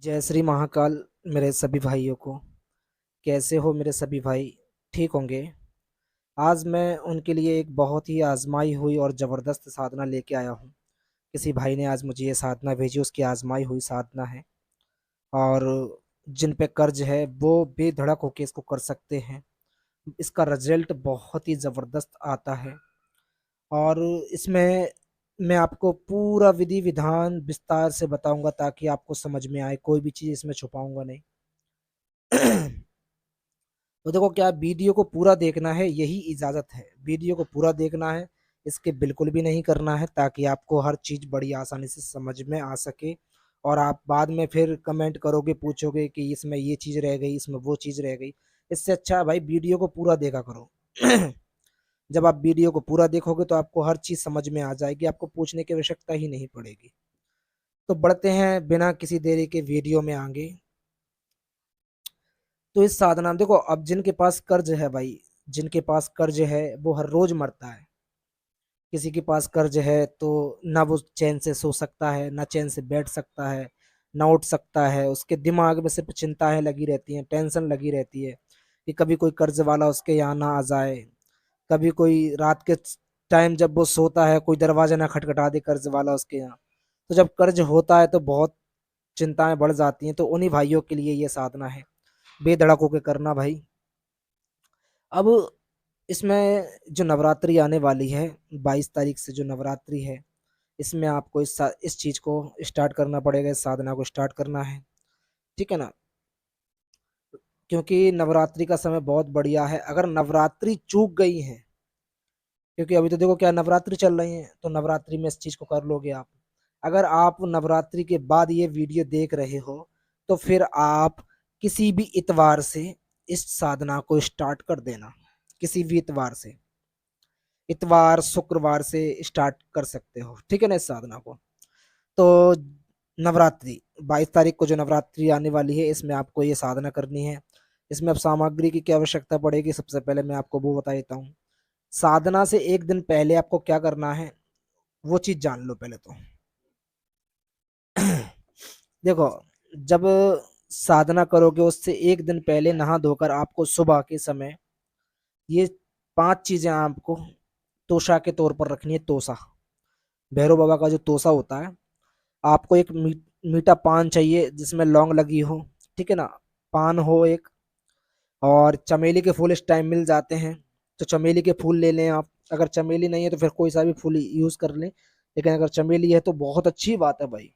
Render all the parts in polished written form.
जय श्री महाकाल मेरे सभी भाइयों को। कैसे हो मेरे सभी भाई? ठीक होंगे। आज मैं उनके लिए एक बहुत ही आजमाई हुई और ज़बरदस्त साधना लेके आया हूँ। किसी भाई ने आज मुझे ये साधना भेजी, उसकी आजमाई हुई साधना है। और जिन पे कर्ज है वो बेधड़क होके इसको कर सकते हैं। इसका रिजल्ट बहुत ही ज़बरदस्त आता है। और इसमें मैं आपको पूरा विधि विधान विस्तार से बताऊंगा ताकि आपको समझ में आए, कोई भी चीज़ इसमें छुपाऊंगा नहीं। तो देखो, क्या वीडियो को पूरा देखना है, यही इजाज़त है। वीडियो को पूरा देखना है, इसके बिल्कुल भी नहीं करना है, ताकि आपको हर चीज़ बड़ी आसानी से समझ में आ सके। और आप बाद में फिर कमेंट करोगे, पूछोगे कि इसमें ये चीज़ रह गई, इसमें वो चीज़ रह गई। इससे अच्छा है भाई वीडियो को पूरा देखा करो। जब आप वीडियो को पूरा देखोगे तो आपको हर चीज़ समझ में आ जाएगी, आपको पूछने की आवश्यकता ही नहीं पड़ेगी। तो बढ़ते हैं बिना किसी देरी के वीडियो में आगे। तो इस साधना में देखो, अब जिनके पास कर्ज है भाई, जिनके पास कर्ज है वो हर रोज मरता है। किसी के पास कर्ज है तो ना वो चैन से सो सकता है, ना चैन से बैठ सकता है, ना उठ सकता है। उसके दिमाग में सिर्फ चिंताएं लगी रहती हैं, टेंशन लगी रहती है कि कभी कोई कर्ज वाला उसके यहाँ ना आ जाए। कभी कोई रात के टाइम जब वो सोता है कोई दरवाजा ना खटखटा दे कर्ज वाला उसके यहाँ। तो जब कर्ज होता है तो बहुत चिंताएं बढ़ जाती हैं। तो उन्हीं भाइयों के लिए ये साधना है, बेधड़क होके करना भाई। अब इसमें जो नवरात्रि आने वाली है, 22 तारीख से जो नवरात्रि है, इसमें आपको इस चीज़ को स्टार्ट करना पड़ेगा, इस साधना को स्टार्ट करना है। ठीक है ना? क्योंकि नवरात्रि का समय बहुत बढ़िया है। अगर नवरात्रि चूक गई है, क्योंकि अभी तो देखो क्या नवरात्रि चल रही है, तो नवरात्रि में इस चीज़ को कर लोगे आप। अगर आप नवरात्रि के बाद ये वीडियो देख रहे हो तो फिर आप किसी भी इतवार से इस साधना को स्टार्ट कर देना। किसी भी इतवार से, इतवार शुक्रवार से स्टार्ट कर सकते हो। ठीक है ना? इस साधना को तो नवरात्रि 22 तारीख को जो नवरात्रि आने वाली है, इसमें आपको ये साधना करनी है। इसमें अब सामग्री की क्या आवश्यकता पड़ेगी, सबसे पहले मैं आपको वो बता देता हूँ। साधना से एक दिन पहले आपको क्या करना है वो चीज जान लो पहले तो। देखो, जब साधना करोगे उससे एक दिन पहले नहा धोकर आपको सुबह के समय ये 5 चीजें आपको तोशा के तौर पर रखनी है। तोशा, भैरव बाबा का जो तोशा होता है। आपको एक मीठा पान चाहिए जिसमें लौंग लगी हो। ठीक है ना? पान हो एक। और चमेली के फूल इस टाइम मिल जाते हैं, तो चमेली के फूल ले लें आप। अगर चमेली नहीं है तो फिर कोई सा भी फूल यूज कर लें, लेकिन अगर चमेली है तो बहुत अच्छी बात है भाई।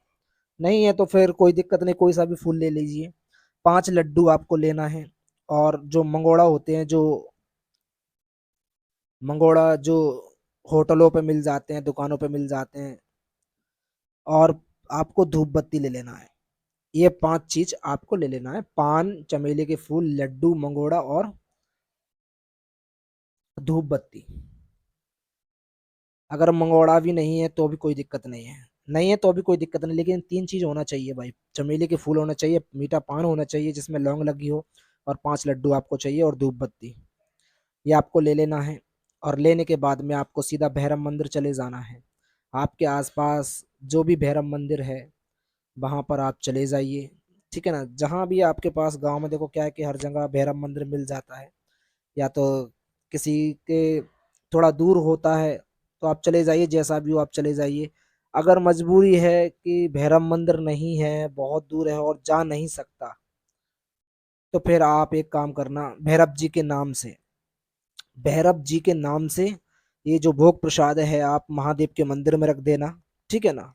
नहीं है तो फिर कोई दिक्कत नहीं, कोई सा भी फूल ले लीजिए। 5 लड्डू आपको लेना है। और जो मंगोड़ा होते हैं, जो मंगोड़ा जो होटलों पे मिल जाते हैं, दुकानों पे मिल जाते हैं। और आपको धूप बत्ती ले लेना है। ये 5 चीज आपको ले लेना है: पान, चमेली के फूल, लड्डू, मंगोड़ा और धूप बत्ती। अगर मंगोड़ा भी नहीं है तो भी कोई दिक्कत नहीं है, नहीं है तो भी कोई दिक्कत नहीं, लेकिन 3 चीज होना चाहिए भाई। चमेली के फूल होना चाहिए, मीठा पान होना चाहिए जिसमें लौंग लगी हो, और 5 लड्डू आपको चाहिए, और धूप बत्ती। ये आपको ले लेना है। और लेने के बाद में आपको सीधा भैरव मंदिर चले जाना है। आपके आसपास जो भी भैरव मंदिर है वहां पर आप चले जाइए। ठीक है ना? जहां भी आपके पास गांव में, देखो क्या है कि हर जगह भैरव मंदिर मिल जाता है, या तो किसी के थोड़ा दूर होता है, तो आप चले जाइए, जैसा भी हो आप चले जाइए। अगर मजबूरी है कि भैरव मंदिर नहीं है, बहुत दूर है और जा नहीं सकता, तो फिर आप एक काम करना, भैरव जी के नाम से, भैरव जी के नाम से ये जो भोग प्रसाद है आप महादेव के मंदिर में रख देना। ठीक है ना?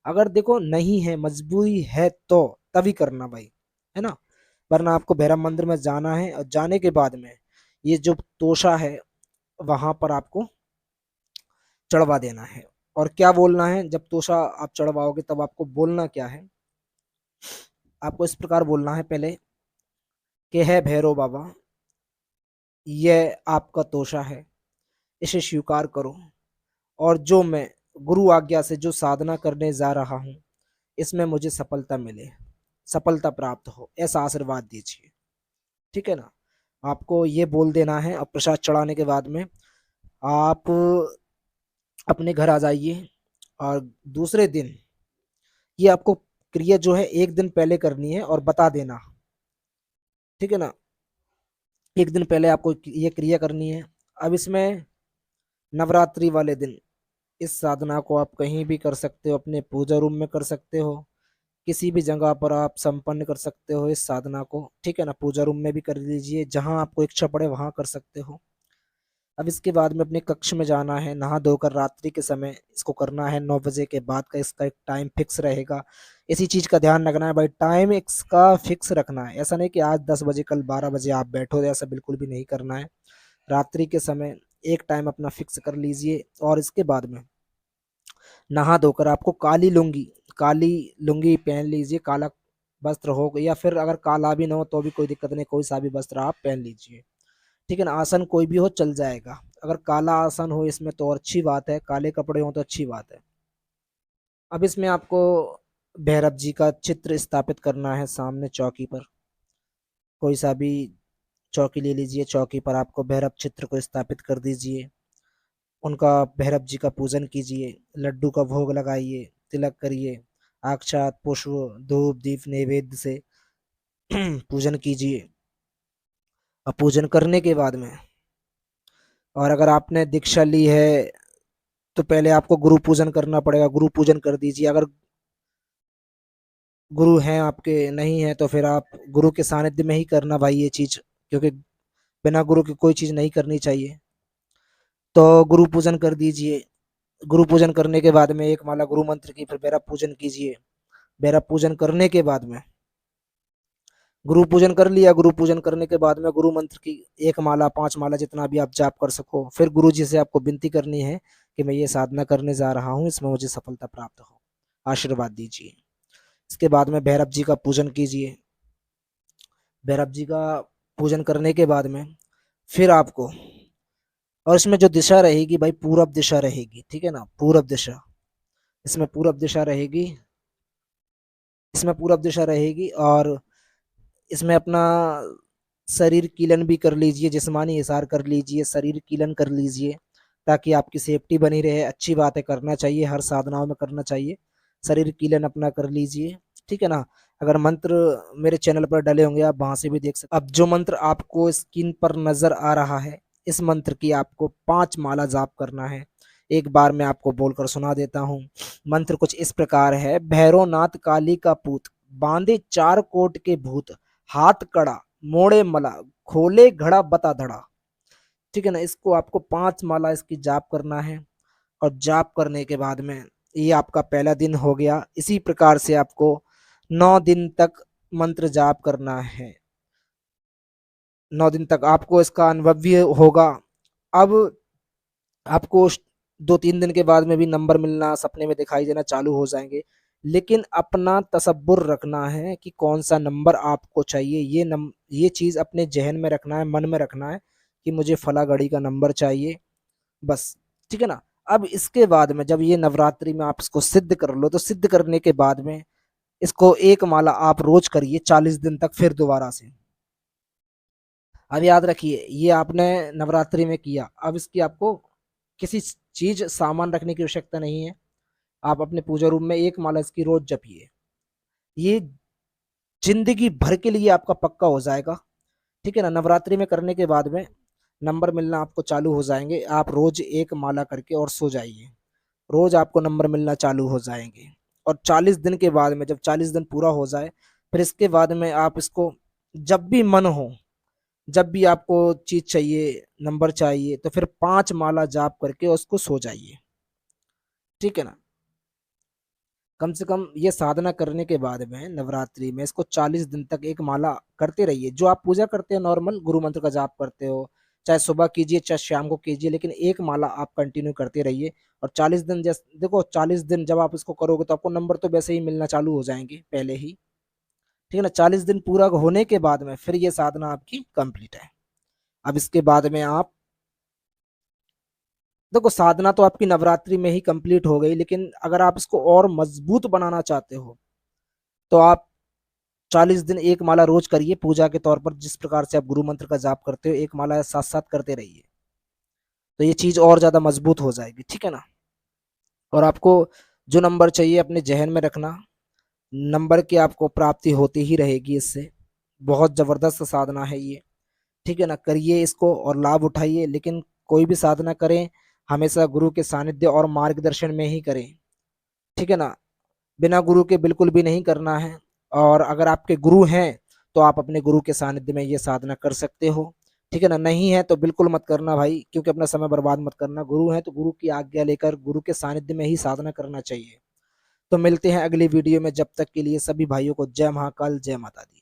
अगर देखो नहीं है, मजबूरी है, तो तभी करना भाई, है ना? वरना आपको भैरव मंदिर में जाना है, और जाने के बाद में ये जो तोशा है वहां पर आपको चढ़वा देना है। और क्या बोलना है जब तोशा आप चढ़वाओगे, तब आपको बोलना क्या है? आपको इस प्रकार बोलना है पहले कि है भैरव बाबा, यह आपका तोशा है, इसे स्वीकार करो। और जो मैं गुरु आज्ञा से जो साधना करने जा रहा हूँ, इसमें मुझे सफलता मिले, सफलता प्राप्त हो, ऐसा आशीर्वाद दीजिए। ठीक है ना? आपको ये बोल देना है। और प्रसाद चढ़ाने के बाद में आप अपने घर आ जाइए। और दूसरे दिन ये आपको क्रिया जो है एक दिन पहले करनी है और बता देना, ठीक है ना। एक दिन पहले आपको ये क्रिया करनी है। अब इसमें नवरात्रि वाले दिन इस साधना को आप कहीं भी कर सकते हो, अपने पूजा रूम में कर सकते हो, किसी भी जगह पर आप संपन्न कर सकते हो इस साधना को, ठीक है ना। पूजा रूम में भी कर लीजिए, जहां आपको इच्छा पड़े वहां कर सकते हो। अब इसके बाद में अपने कक्ष में जाना है, नहा धोकर रात्रि के समय इसको करना है। 9 बजे के बाद का इसका एक टाइम फिक्स रहेगा। इसी चीज का ध्यान रखना है भाई, टाइम इसका फिक्स रखना है। ऐसा नहीं कि आज 10 बजे कल 12 बजे आप बैठो, ऐसा बिल्कुल भी नहीं करना है। रात्रि के समय एक टाइम अपना फिक्स कर लीजिए। और इसके बाद में नहा धोकर आपको काली लुंगी पहन लीजिए, काला वस्त्र हो, या फिर अगर काला भी ना हो तो भी कोई दिक्कत नहीं, कोई सा भी वस्त्र आप पहन लीजिए, ठीक है ना। आसन कोई भी हो चल जाएगा, अगर काला आसन हो इसमें तो और अच्छी बात है, काले कपड़े हो तो अच्छी बात है। अब इसमें आपको भैरव जी का चित्र स्थापित करना है सामने चौकी पर। कोई सा भी चौकी ले लीजिए, चौकी पर आपको भैरव चित्र को स्थापित कर दीजिए। उनका भैरव जी का पूजन कीजिए, लड्डू का भोग लगाइए, तिलक करिए, अक्षत पुष्प धूप दीप नैवेद्य से पूजन कीजिए। और पूजन करने के बाद में, और अगर आपने दीक्षा ली है तो पहले आपको गुरु पूजन करना पड़ेगा, गुरु पूजन कर दीजिए। अगर गुरु हैं आपके, नहीं है तो फिर आप गुरु के सानिध्य में ही करना भाई ये चीज, क्योंकि बिना गुरु की कोई चीज नहीं करनी चाहिए। तो गुरु पूजन कर दीजिए। गुरु पूजन करने के बाद में एक माला गुरु मंत्र की, फिर भैरव पूजन कीजिए। भैरव पूजन करने के बाद में गुरु पूजन कर लिया, गुरु पूजन करने के बाद में गुरु मंत्र की एक माला 5 माला जितना भी आप जाप कर सको, फिर गुरु जी से आपको विनती करनी है कि मैं ये साधना करने जा रहा हूँ, इसमें मुझे सफलता प्राप्त हो, आशीर्वाद दीजिए। इसके बाद में भैरव जी का पूजन कीजिए। भैरव जी का पूजन करने के बाद में फिर आपको, और इसमें जो दिशा रहेगी भाई पूरब दिशा रहेगी, ठीक है ना, पूरब दिशा। इसमें पूरब दिशा रहेगी, इसमें पूरब दिशा रहेगी। और इसमें अपना शरीर कीलन भी कर लीजिए, जिस्मानी इशार कर लीजिए, शरीर कीलन कर लीजिए, ताकि आपकी सेफ्टी बनी रहे। अच्छी बात है, करना चाहिए, हर साधनाओं में करना चाहिए। शरीर कीलन अपना कर लीजिए, ठीक है ना। अगर मंत्र मेरे चैनल पर डले होंगे आप वहां से भी देख सकते। अब जो मंत्र आपको स्क्रीन पर नजर आ रहा है, इस मंत्र की आपको 5 माला जाप करना है। एक बार मैं आपको बोलकर सुना देता हूँ। मंत्र कुछ इस प्रकार है। भैरवनाथ काली का पूत, बांधे 4 कोट के भूत, हाथ कड़ा मोड़े मला, खोले घड़ा बता धड़ा, ठीक है ना। इसको आपको 5 माला इसकी जाप करना है। और जाप करने के बाद में ये आपका पहला दिन हो गया। इसी प्रकार से आपको 9 दिन तक मंत्र जाप करना है। 9 दिन तक आपको इसका अनुभव भी होगा। अब आपको 2-3 दिन के बाद में भी नंबर मिलना, सपने में दिखाई देना चालू हो जाएंगे। लेकिन अपना तसब्बुर रखना है कि कौन सा नंबर आपको चाहिए। ये चीज अपने जहन में रखना है, मन में रखना है कि मुझे फला घड़ी का नंबर चाहिए, बस, ठीक है ना। अब इसके बाद में जब ये नवरात्रि में आप इसको सिद्ध कर लो, तो सिद्ध करने के बाद में इसको एक माला आप रोज करिए 40 दिन तक, फिर दोबारा से। अब याद रखिए, ये आपने नवरात्रि में किया, अब इसकी आपको किसी चीज सामान रखने की आवश्यकता नहीं है। आप अपने पूजा रूम में एक माला इसकी रोज जपिए, ये जिंदगी भर के लिए आपका पक्का हो जाएगा, ठीक है ना। नवरात्रि में करने के बाद में नंबर मिलना आपको चालू हो जाएंगे। आप रोज एक माला करके और सो जाइए, रोज आपको नंबर मिलना चालू हो जाएंगे। और 40 दिन के बाद में, जब 40 दिन पूरा हो जाए, फिर इसके बाद में आप इसको जब भी मन हो, जब भी आपको चीज चाहिए, नंबर चाहिए, तो फिर 5 माला जाप करके उसको सो जाइए, ठीक है ना। कम से कम ये साधना करने के बाद में नवरात्रि में इसको 40 दिन तक एक माला करते रहिए। जो आप पूजा करते हो नॉर्मल गुरु मंत्र का जाप करते हो, चाहे सुबह कीजिए चाहे शाम को कीजिए, लेकिन एक माला आप कंटिन्यू करते रहिए। और 40 दिन, जैसे देखो 40 दिन जब आप इसको करोगे तो आपको नंबर तो वैसे ही मिलना चालू हो जाएंगे पहले ही, ठीक है ना। 40 दिन पूरा होने के बाद में फिर ये साधना आपकी कंप्लीट है। अब इसके बाद में आप देखो, साधना तो आपकी नवरात्रि में ही कंप्लीट हो गई, लेकिन अगर आप इसको और मजबूत बनाना चाहते हो तो आप 40 दिन एक माला रोज करिए पूजा के तौर पर। जिस प्रकार से आप गुरु मंत्र का जाप करते हो, एक माला साथ साथ करते रहिए, तो ये चीज और ज्यादा मजबूत हो जाएगी, ठीक है ना। और आपको जो नंबर चाहिए अपने जहन में रखना, नंबर की आपको प्राप्ति होती ही रहेगी इससे। बहुत ज़बरदस्त साधना है ये, ठीक है ना। करिए इसको और लाभ उठाइए, लेकिन कोई भी साधना करें हमेशा गुरु के सानिध्य और मार्गदर्शन में ही करें, ठीक है ना। बिना गुरु के बिल्कुल भी नहीं करना है। और अगर आपके गुरु हैं तो आप अपने गुरु के सानिध्य में ये साधना कर सकते हो, ठीक है ना। नहीं है तो बिल्कुल मत करना भाई, क्योंकि अपना समय बर्बाद मत करना। गुरु है तो गुरु की आज्ञा लेकर गुरु के सानिध्य में ही साधना करना चाहिए। तो मिलते हैं अगली वीडियो में, जब तक के लिए सभी भाइयों को जय महाकाल, जय माता दी।